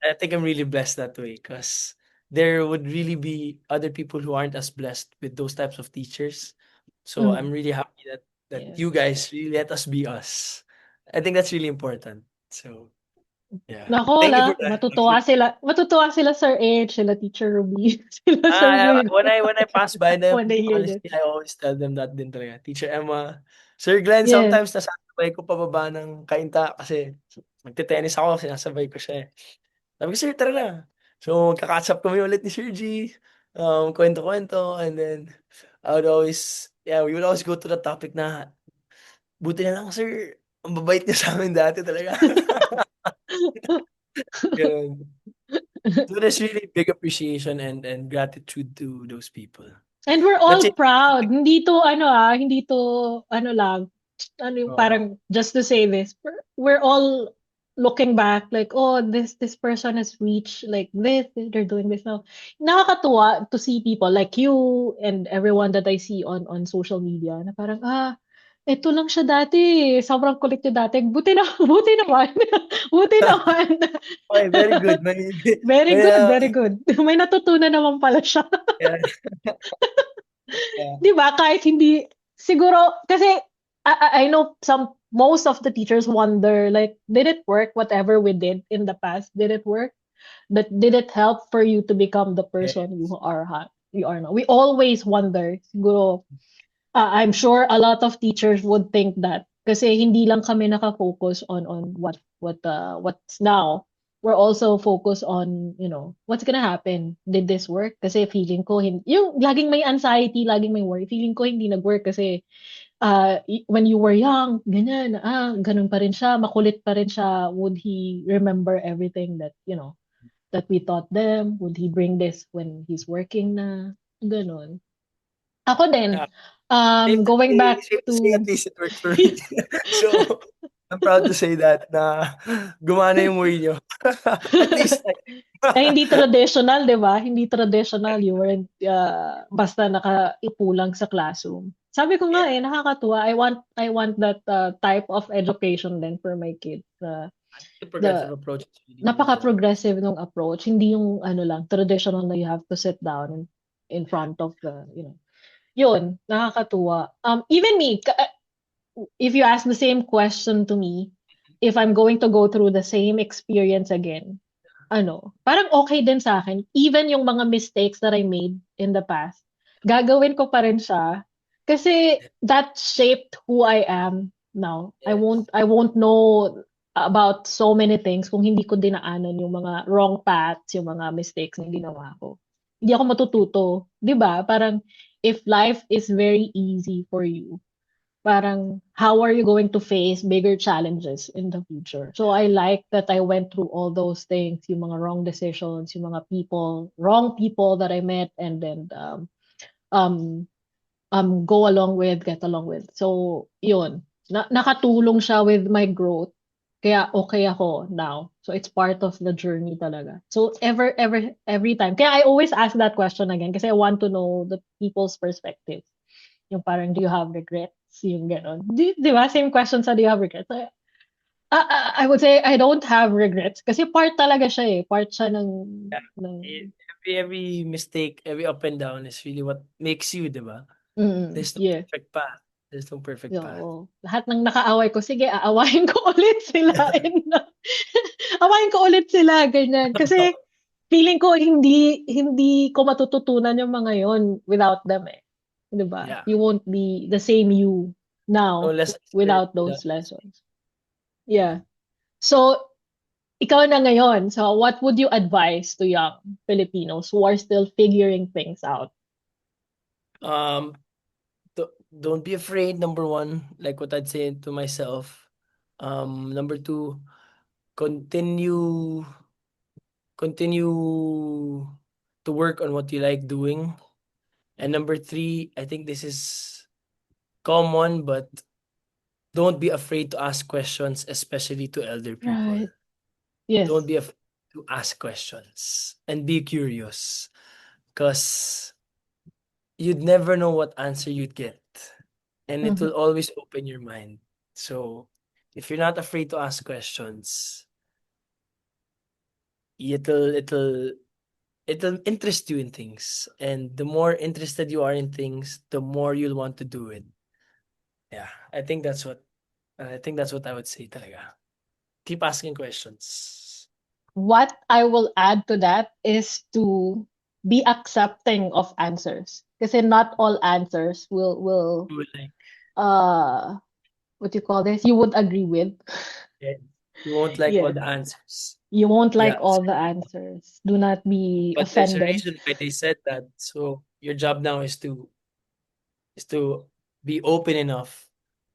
I'm really blessed that way because there would really be other people who aren't as blessed with those types of teachers. So I'm Mm, really happy that yes. you guys really let us be us. I think that's really important. So yeah, Naku, thank you for that. matutuwa sila Sir H, sila Teacher Ruby, sila Sir Ah, Virgo when I pass by when them, they hear this. honestly, I always tell them that din talaga. Teacher Emma, Sir Glenn, Yes. sometimes nasasabay ko pababa ng Kainta kasi magte-tennis ako, sinasabay ko siya eh. Sabi ko, "Sir, tara na." So, magka-catch up kami ulit ni Sir G, kuwento-kuwento, and then we would always go to the topic na, "Buti na lang sir, ang babait niyo sa'min dati talaga." Gano'n. So, there's really big appreciation and gratitude to those people. And we're That's all it. proud. Hindi to ano lang, ano yung Oo. parang just to say this, we're all looking back like, oh, this person has reached like this, they're doing this now. Nakakatuwa to see people like you and everyone that I see on social media na parang, eto lang siya dati, sobrang kulit niya dati. Buti naman. Buti naman. Okay, very good. May Very may, good, ah, very good. May natutunan naman pala siya. yeah, yeah. 'Di ba kahit hindi siguro kasi I know most of the teachers wonder like did it work whatever we did in the past? Did it work? But did it help for you to become the person Yes. you are now? We always wonder. Siguro I'm sure a lot of teachers would think that kasi hindi lang kami nakafocus on what's now. We're also focused on, what's gonna happen. Did this work? Kasi feeling ko, yung laging may anxiety, laging may worry. Feeling ko hindi nag-work kasi when you were young, ganyan, ganun pa rin siya, makulit pa rin siya. Would he remember everything that we taught them? Would he bring this when he's working na? Ganun. Ako din, Yeah. Safe to going say back safe to say at to least it worked for me. So, I'm proud to say that na gumana yung Mourinho. At least like Na hindi traditional, 'di ba? Hindi traditional, you weren't basta nakaipo lang sa classroom. Sabi ko nga yeah, nakakatuwa. I want that type of education din for my kids. the progressive The approach is really good, yeah. napaka-progressive nung approach. Hindi yung ano lang, traditional na you have to sit down in front of the. Yun, nakakatuwa. Even me, if you ask the same question to me, if I'm going to go through the same experience again, parang okay din sa akin. Even yung mga mistakes that I made in the past, gagawin ko pa rin siya. Kasi that shaped who I am now. I Yes. won't I won't know about so many things kung hindi ko dinaanan yung mga wrong paths, yung mga mistakes na ginawa ko. Hindi ako matututo. 'Di ba? Parang if life is very easy for you, parang how are you going to face bigger challenges in the future? So I like that I went through all those things, yung mga wrong decisions, yung mga wrong people that I met, and then um go along with, get along with. So yun, nakatulong siya with my growth. Kaya okay ako now. So it's part of the journey talaga. So every time. Kaya I always ask that question again kasi I want to know the people's perspective. Yung parang, do you have regrets? Yung gano'n. Di ba? Same question sa do you have regrets? I would say I don't have regrets kasi part talaga siya eh. Part siya Yeah. ng Every mistake, every up and down is really what makes you, 'di ba? There's no yeah. perfect path. There's no perfect path. Oo. Lahat ng nakaaway ko, sige, aawayin ko ulit sila. Awayin ko ulit sila, ganyan. Kasi feeling ko hindi ko matututunan yung mga yon without them eh. 'Di ba? Yeah. You won't be the same you No now lessons learned without without those lessons. Yeah. So, ikaw na ngayon. So, what would you advise to young Filipinos who are still figuring things out? um don't be afraid, number one, like what I'd say to myself. Number two, continue continue to work on what you like doing. And number three, I think this is common, but don't be afraid to ask questions, especially to elder people. Right. Yes. Don't be afraid to ask questions and be curious because you'd never know what answer you'd get, and it Mhm. will always open your mind. So if you're not afraid to ask questions, it'll it'll interest you in things, and the more interested you are in things, the more you'll want to do it. Yeah, I think that's what I would say talaga. Keep asking questions. What I will add to that is to be accepting of answers. Kasi not all answers will You will like uh what do you call this? You would agree with. it. You won't like all Yes. the answers. You won't like Yeah, all the answers. Do not be but there's a offended. reason why they said that. So your job now is to be open enough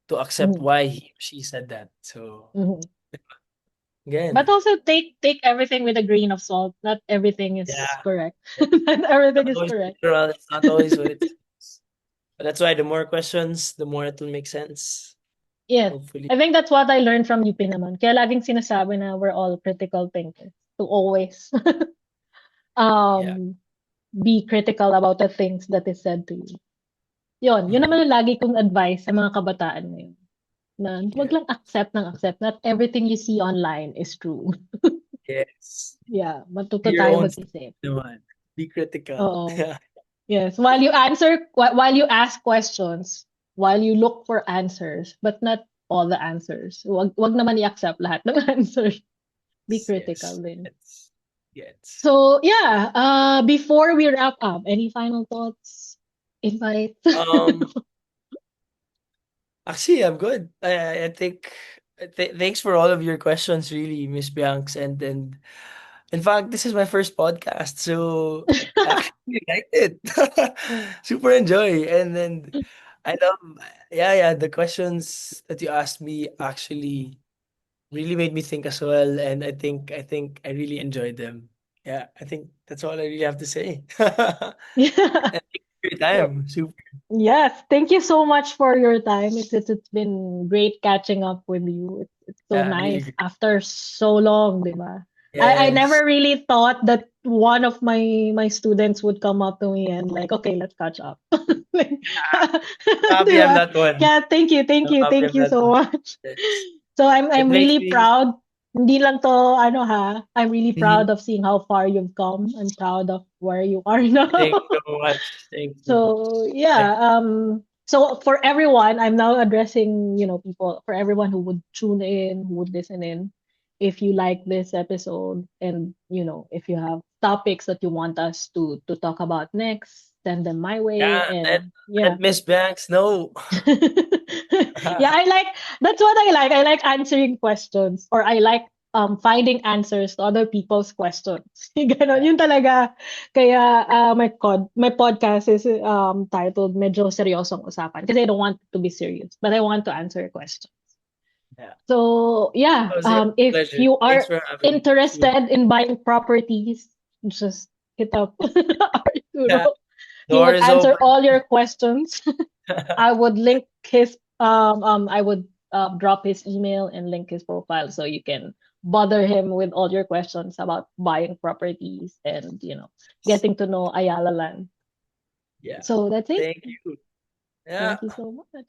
to accept Mhm. why he or she said that. So Mhm. But again, also take everything with a grain of salt. Not everything is yeah, correct. it's Not everything not is always correct. literal. It's not always what it is. But that's why the more questions, the more it will make sense. Yes. Hopefully, I think that's what I learned from UP naman. Kaya laging sinasabi na we're all critical thinkers. To always yeah. um be critical about the things that is said to you. Yun Mhm. naman ang lagi kong advice sa mga kabataan ngayon. Na wag Yeah. lang accept ng accept. Not everything you see online is true. Yes. Yeah, matuto Be your tayo own mag-isip. naman. Be critical. Oo. Yes, while you ask questions, while you look for answers, but not all the answers. Wag naman i-accept lahat ng answers. Be critical Yes. din. Yes. Yes. So, yeah, before we wrap up, any final thoughts? Invite? Um, Actually, I'm good. I think thanks for all of your questions, really, Miss Bianx, and in fact, this is my first podcast, so I actually liked it. Super enjoy, and then I love, yeah, the questions that you asked me actually really made me think as well, and I think I really enjoyed them. Yeah, I think that's all I really have to say. Yeah. And thank you for your Well, time. Super. yes, thank you so much for your time. It's been great catching up with you. So Yeah, I really nice agree. after so long, di ba? I Yes. never really thought that one of my students would come up to me and like, okay, let's catch up. Like, Happy di on ba? that one. Yeah, I'm happy thank on you that so one. much. Yes. So It I'm makes really me. proud. Hindi lang to ano ha. I'm really Mhm. proud of seeing how far you've come. I'm proud of where you are now. Thank you so much. Thank you. So I, yeah, so for everyone, I'm now addressing, people, for everyone who would tune in, who would listen in. If you like this episode and, if you have topics that you want us to talk about next, send them my way. yeah, And let yeah. Miss Banks know. Yeah, that's what I like. I like answering questions, or I like finding answers to other people's questions. Ganon, yun talaga. Kaya my podcast is titled Medyo Seryosong Usapan kasi I don't want it to be serious, but I want to answer questions. Yeah. So yeah, It was a real if pleasure. you Thanks are for having me. interested in buying properties, just hit up Yeah, Arturo. He door would is answer open. all your questions. I would link his I would drop his email and link his profile so you can bother him with all your questions about buying properties and getting to know Ayala Land. Yeah. So that's it. Thank you. Yeah. Thank you so much.